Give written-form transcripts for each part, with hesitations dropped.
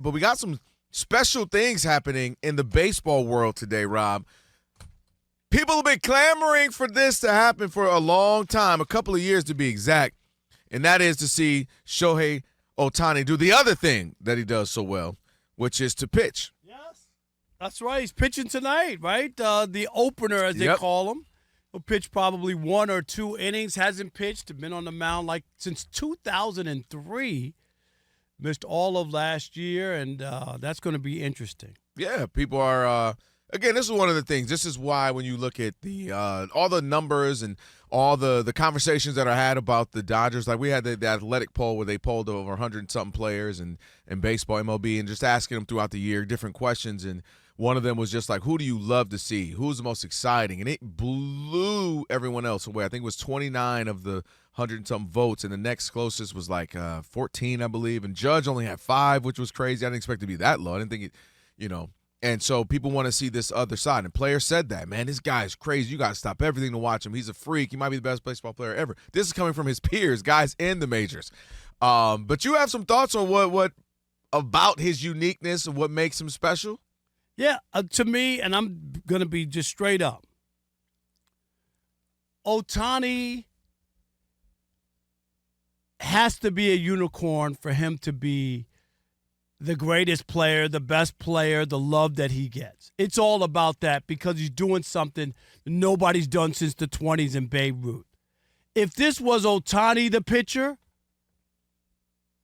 But we got some special things happening in the baseball world today, Rob. People have been clamoring for this to happen for a long time, a couple of years to be exact, and that is to see Shohei Ohtani do the other thing that he does so well, which is to pitch. Yes, that's right. He's pitching tonight, right? The opener, as they call him. He'll pitch probably 1 or 2 innings. Hasn't pitched, been on the mound like since 2003. Missed all of last year, and that's going to be interesting. Yeah, people are again, this is one of the things. This is why when you look at the all the numbers and all the conversations that are had about the Dodgers, like we had the athletic poll where they polled over 100-something players in baseball, MLB, and just asking them throughout the year different questions. And one of them was just like, who do you love to see? Who's the most exciting? And it blew everyone else away. I think it was 29 of the 100-something votes, and the next closest was like 14, I believe. And Judge only had 5, which was crazy. I didn't expect it to be that low. I didn't think it, And so people want to see this other side. And players said that, man, this guy is crazy. You got to stop everything to watch him. He's a freak. He might be the best baseball player ever. This is coming from his peers, guys in the majors. But you have some thoughts on what about his uniqueness and what makes him special? Yeah, to me, and I'm going to be just straight up. Ohtani has to be a unicorn for him to be the greatest player, the best player, the love that he gets. It's all about that because he's doing something nobody's done since the 20s in Babe Ruth. If this was Ohtani, the pitcher,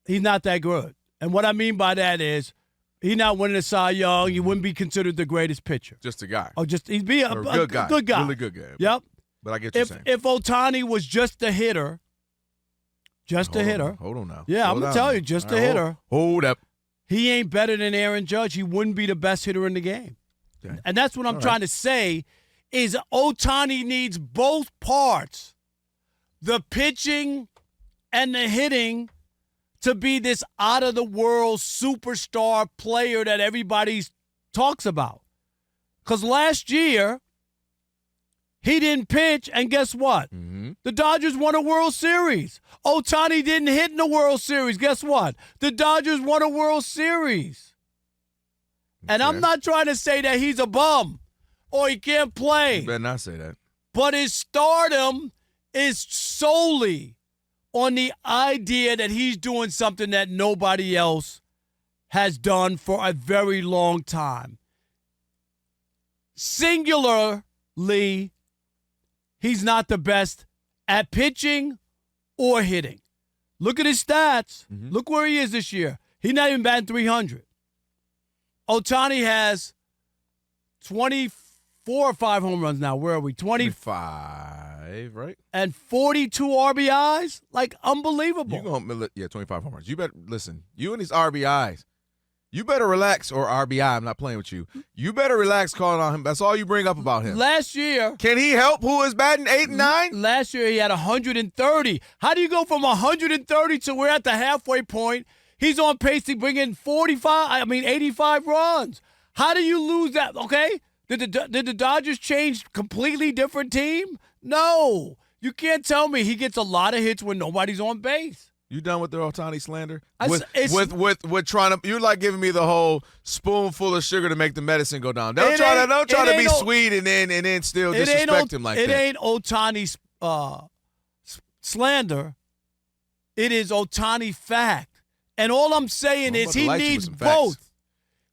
he's not that good. And what I mean by that is he's not winning a Cy Young. He wouldn't be considered the greatest pitcher. Just a guy. Oh, he'd be a good guy. Good guy. Really good guy. Yep. But I get what you're saying. If Ohtani was just a hitter, Hold on now. Yeah, I'm going to tell you, just a hitter. Hold up. He ain't better than Aaron Judge. He wouldn't be the best hitter in the game. Okay. And that's what I'm trying to say is Ohtani needs both parts, the pitching and the hitting, to be this out-of-the-world superstar player that everybody talks about. Because last year, he didn't pitch, and guess what? Mm-hmm. The Dodgers won a World Series. Ohtani didn't hit in the World Series. Guess what? The Dodgers won a World Series. Okay. And I'm not trying to say that he's a bum or he can't play. You better not say that. But his stardom is solely on the idea that he's doing something that nobody else has done for a very long time. Singularly, he's not the best at pitching or hitting. Look at his stats. Mm-hmm. Look where he is this year. He's not even batting 300. Ohtani has 24 or 5 home runs now. Where are we? 25, right? And 42 RBIs? Like, unbelievable. 25 home runs. You better, listen, you and these RBIs, you better relax, or RBI, I'm not playing with you. You better relax calling on him. That's all you bring up about him. Last year. Can he help who is batting 8 and 9? Last year he had 130. How do you go from 130 to we're at the halfway point? He's on pace to bring in 85 runs. How do you lose that? Okay? Did the Dodgers change completely different team? No. You can't tell me he gets a lot of hits when nobody's on base. You done with the Ohtani slander? With trying to, you're like giving me the whole spoonful of sugar to make the medicine go down. Don't try to be sweet and then still disrespect him like that. It ain't Ohtani's slander. It is Ohtani fact. And all I'm saying is he needs both.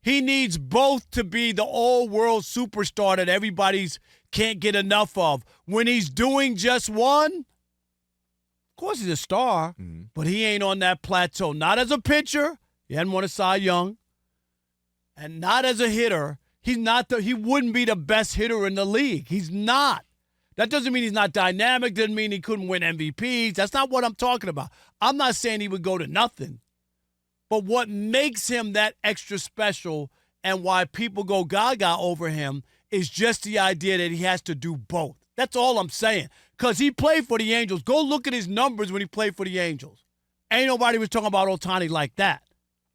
He needs both to be the all-world superstar that everybody's can't get enough of. When he's doing just one, of course he's a star, but he ain't on that plateau. Not as a pitcher. He hadn't won a Cy Young. And not as a hitter. He wouldn't be the best hitter in the league. He's not. That doesn't mean he's not dynamic. Doesn't mean he couldn't win MVPs. That's not what I'm talking about. I'm not saying he would go to nothing. But what makes him that extra special and why people go gaga over him is just the idea that he has to do both. That's all I'm saying. Because he played for the Angels. Go look at his numbers when he played for the Angels. Ain't nobody was talking about Ohtani like that.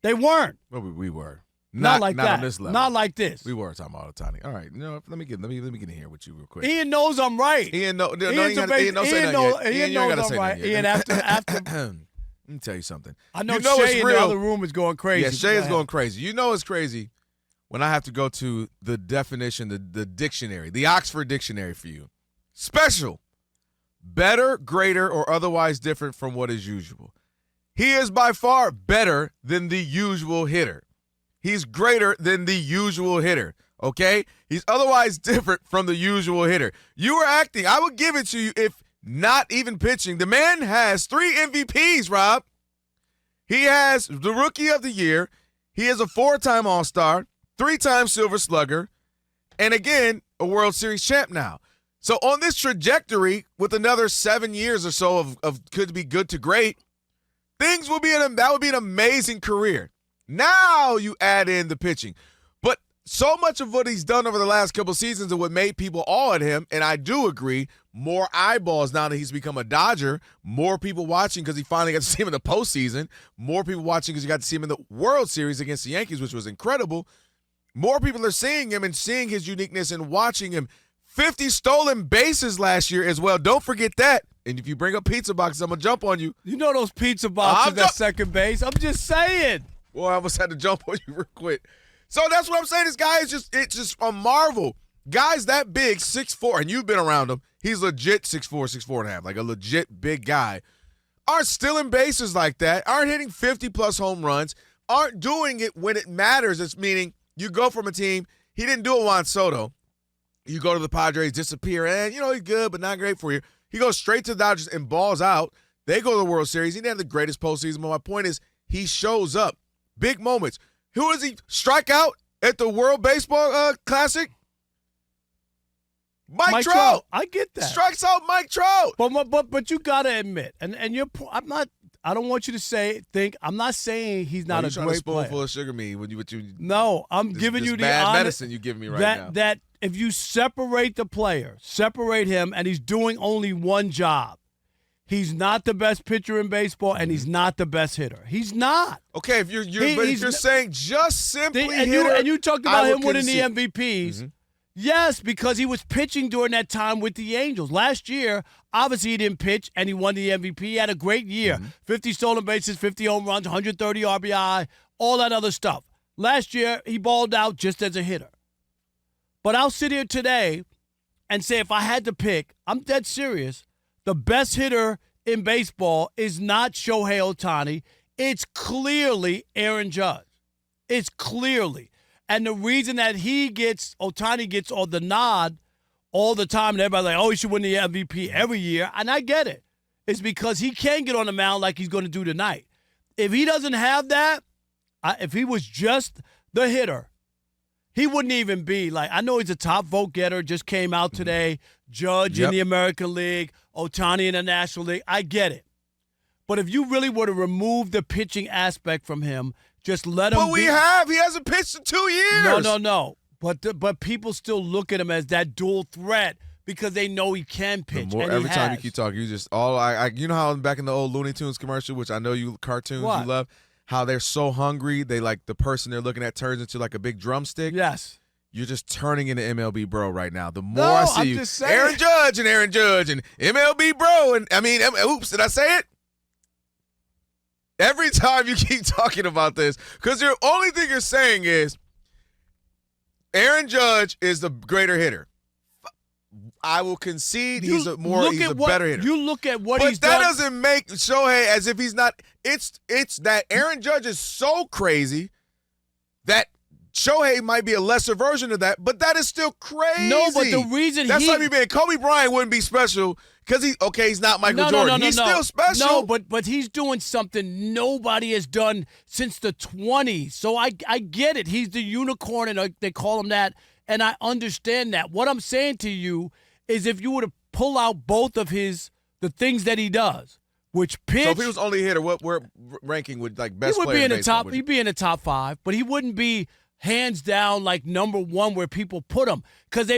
They weren't. Well, we were. Not like that. On this level. Not like this. We were talking about Ohtani. All right. Let me get in here with you real quick. Ian knows I'm right. Ian knows I'm right. Ian, you ain't got to say nothing yet. Ian, after Let me tell you something. I know, it's Shay in real. the other room is going crazy. Yeah, Shay is going crazy. You know it's crazy when I have to go to the definition, the dictionary, the Oxford Dictionary for you. Special, better, greater, or otherwise different from what is usual. He is by far better than the usual hitter. He's greater than the usual hitter, okay? He's otherwise different from the usual hitter. You are acting. I would give it to you if not even pitching. The man has 3 MVPs, Rob. He has the Rookie of the Year. He is a 4-time All-Star, 3-time Silver Slugger, and again, a World Series champ now. So on this trajectory, with another 7 years or so of could be good to great, that would be an amazing career. Now you add in the pitching. But so much of what he's done over the last couple seasons and what made people awe at him, and I do agree, more eyeballs now that he's become a Dodger, more people watching because he finally got to see him in the postseason, more people watching because you got to see him in the World Series against the Yankees, which was incredible. More people are seeing him and seeing his uniqueness and watching him. 50 stolen bases last year as well. Don't forget that. And if you bring up pizza boxes, I'm going to jump on you. You know those pizza boxes at second base. I'm just saying. Boy, I almost had to jump on you real quick. So that's what I'm saying. This guy is it's just a marvel. Guys that big, 6'4", and you've been around him. He's legit 6'4", 6'4.5", like a legit big guy. Aren't stealing bases like that. Aren't hitting 50-plus home runs. Aren't doing it when it matters. It's meaning you go from a team. He didn't do it Juan Soto. You go to the Padres, disappear, and, he's good, but not great for you. He goes straight to the Dodgers and balls out. They go to the World Series. He didn't have the greatest postseason, but my point is he shows up. Big moments. Who does he strike out at the World Baseball Classic? Mike Trout. I get that. Strikes out Mike Trout. But you got to admit, and I don't want you to I'm not saying he's not a great player. Spoonful of sugar me when you No, I'm giving you the bad honest, medicine you giving me right now. That if you separate the player, separate him, and he's doing only one job, he's not the best pitcher in baseball, and he's not the best hitter. He's not. Okay, if you're saying just simply hitter, and you talked about him winning the MVPs. Mm-hmm. Yes, because he was pitching during that time with the Angels. Last year, obviously he didn't pitch, and he won the MVP. He had a great year. Mm-hmm. 50 stolen bases, 50 home runs, 130 RBI, all that other stuff. Last year, he balled out just as a hitter. But I'll sit here today and say if I had to pick, I'm dead serious, the best hitter in baseball is not Shohei Ohtani. It's clearly Aaron Judge. It's clearly. And the reason that Ohtani gets all the nod all the time, and everybody's like, oh, he should win the MVP every year, and I get it, is because he can get on the mound like he's going to do tonight. If he doesn't have that, if he was just the hitter, he wouldn't even be like, I know he's a top vote getter, just came out today, Judge in the American League, Ohtani in the National League. I get it. But if you really were to remove the pitching aspect from him, just let him. But he hasn't pitched in 2 years. No. But people still look at him as that dual threat because they know he can pitch. Every time you keep talking, you just you know how back in the old Looney Tunes commercial, which I know you cartoons you love, how they're so hungry, they like the person they're looking at turns into like a big drumstick. Yes. You're just turning into MLB bro right now. The more I see you, Aaron Judge and MLB bro, and I mean, oops, did I say it? Every time you keep talking about this, because the only thing you're saying is Aaron Judge is the greater hitter. I will concede he's a better hitter. You look at what but he's done. But that doesn't make Shohei as if he's not. It's that Aaron Judge is so crazy that Shohei might be a lesser version of that, but that is still crazy. No, but the reason that's like me being Kobe Bryant wouldn't be special because he's not Michael Jordan. He's still special. No, but he's doing something nobody has done since the 20s. So I get it. He's the unicorn, and they call him that, and I understand that. What I'm saying to you is if you were to pull out both of the things that he does, which pitch. So if he was only a hitter, what ranking would like best player in baseball? He'd be in the top 5, but he wouldn't be hands down like number 1 where people put him because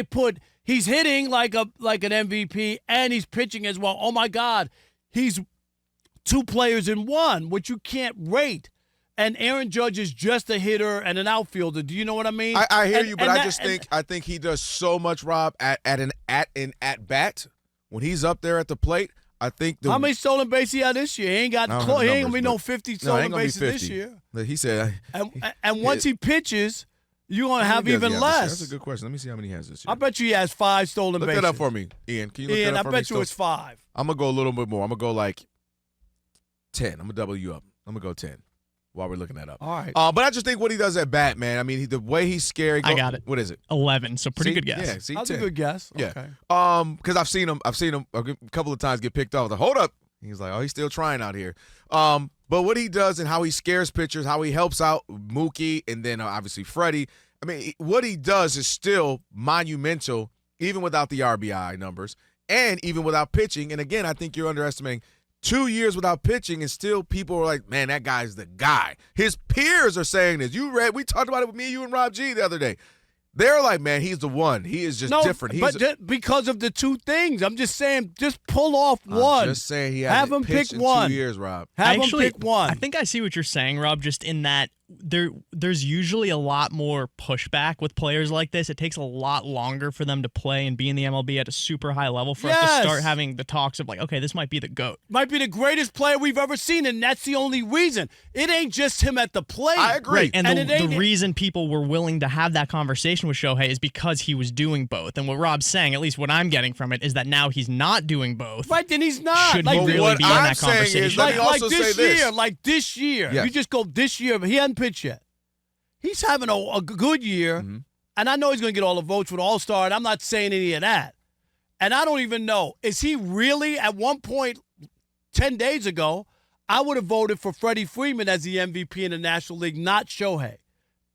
he's hitting like an MVP and he's pitching as well. Oh my God, he's 2 players in 1, which you can't rate. And Aaron Judge is just a hitter and an outfielder. Do you know what I mean? I hear you, but I think he does so much, Rob, at bat when he's up there at the plate. I think how many stolen bases he had this year? He ain't got close. He ain't gonna be no 50 stolen bases this year. He said. And once he pitches, you're gonna have even less. That's a good question. Let me see how many he has this year. I bet you he has 5 stolen bases. Look that up for me, Ian. Can you look that up for me? I bet you it's 5. I'm gonna go a little bit more. I'm gonna go like 10. I'm gonna double you up. I'm gonna go 10 while we're looking that up. All right. But I just think what he does at bat, man. I mean, the way he's scary. I got it. What is it? 11. So pretty good guess. Yeah, see, That's 10. a good guess. Yeah. Okay. Because I've seen him a couple of times get picked off. Like, hold up. He's like, oh, he's still trying out here. But what he does and how he scares pitchers, how he helps out Mookie, and then obviously Freddie. I mean, what he does is still monumental, even without the RBI numbers and even without pitching. And again, I think you're underestimating 2 years without pitching, and still people are like, man, that guy's the guy. His peers are saying this. We talked about it with me, you, and Rob G the other day. They're like, man, he's the one. He is just different. Because of the 2 things. I'm just saying, just pull off one. I'm just saying he hasn't pitched in 2 years, Rob. Have him pick one. I think I see what you're saying, Rob, just in that there's usually a lot more pushback with players like this. It takes a lot longer for them to play and be in the MLB at a super high level for us to start having the talks of like, okay, this might be the GOAT. Might be the greatest player we've ever seen, and that's the only reason. It ain't just him at the plate. I agree. Right. And the reason people were willing to have that conversation with Shohei is because he was doing both. And what Rob's saying, at least what I'm getting from it, is that now he's not doing both. Right, then he's not. Should he really be in that conversation? Like this year. Yes. You just go this year, but he hasn't pitched yet. He's having a good year, and I know he's going to get all the votes for the All-Star, and I'm not saying any of that. And I don't even know. Is he really, at one point 10 days ago, I would have voted for Freddie Freeman as the MVP in the National League, not Shohei.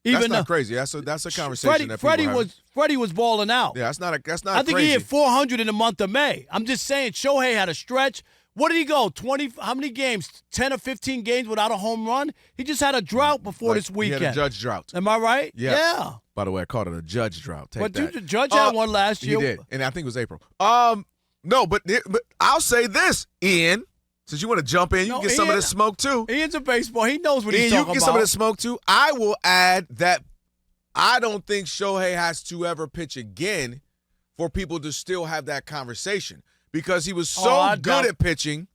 That's not crazy. That's a conversation. Freddie was balling out. Yeah, that's not I think crazy. he hit 400 in the month of May. I'm just saying, Shohei had a stretch. What did he go? 20? How many games? 10 or 15 games without a home run? He just had a drought before this weekend. He had a Judge drought. Am I right? Yeah. By the way, I called it a Judge drought. Take that. But Judge had one last year. He did, and I think it was April. No, but I'll say this, Ian. Since you want to jump in, you can get some of this smoke too. Ian's a baseball. He knows what he's talking about. You can get some of this smoke too. I will add that I don't think Shohei has to ever pitch again for people to still have that conversation because he was so good at pitching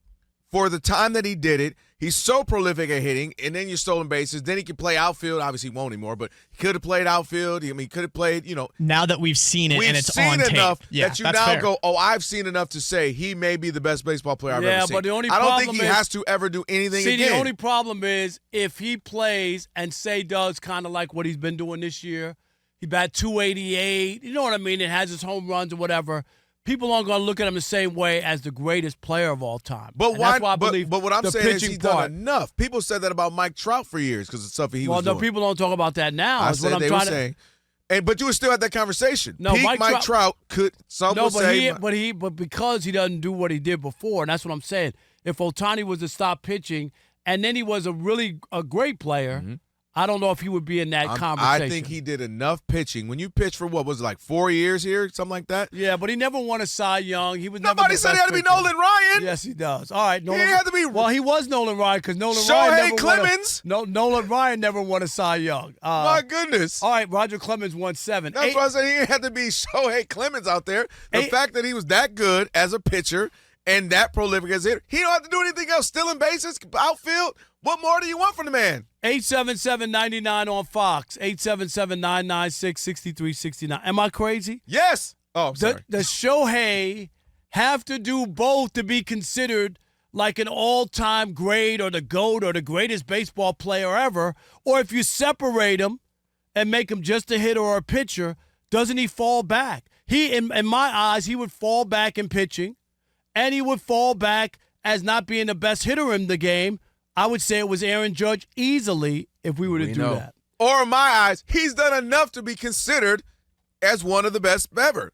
for the time that he did it. He's so prolific at hitting, and then you're stolen bases. Then he can play outfield. Obviously, he won't anymore, but he could have played outfield. I mean, he could have played, Now that we've seen it and it's on tape. Enough yeah, that you now fair. go, I've seen enough to say he may be the best baseball player I've ever seen. But the only I don't problem think he has to ever do anything again. The only problem is if he plays and does kind of like what he's been doing this year, he bat 288, you know what I mean, and has his home runs or whatever, people aren't going to look at him the same way as the greatest player of all time. But why? That's why I believe but what I'm saying is he's done enough. People said that about Mike Trout for years because of stuff he was doing. Well, no, people don't talk about that now. I said they were saying. But you were still at that conversation. No, Mike Trout could. But because he doesn't do what he did before, and that's what I'm saying. If Ohtani was to stop pitching, and then he was a great player. I don't know if he would be in that conversation. I think he did enough pitching. When you pitched for what was it, like 4 years here, something like that? Yeah, but he never won a Cy Young. Nobody said he had to be Nolan Ryan. Yes, he does. All right, Nolan. He had to be. Well, he was Nolan Ryan because Shohei Clemens. Nolan Ryan never won a Cy Young. My goodness. All right, Roger Clemens won 7. That's why I said he had to be Shohei Clemens out there. The fact that he was that good as a pitcher and that prolific as a hitter, he don't have to do anything else. Stealing bases, outfield. What more do you want from the man? 877-99 on Fox. 877-996-6369. Am I crazy? Yes. Oh, I'm sorry. Does Shohei have to do both to be considered like an all-time great or the GOAT or the greatest baseball player ever? Or if you separate him and make him just a hitter or a pitcher, doesn't he fall back? In my eyes, he would fall back in pitching, and he would fall back as not being the best hitter in the game. I would say it was Aaron Judge easily if we were to do that. Or in my eyes, he's done enough to be considered as one of the best ever.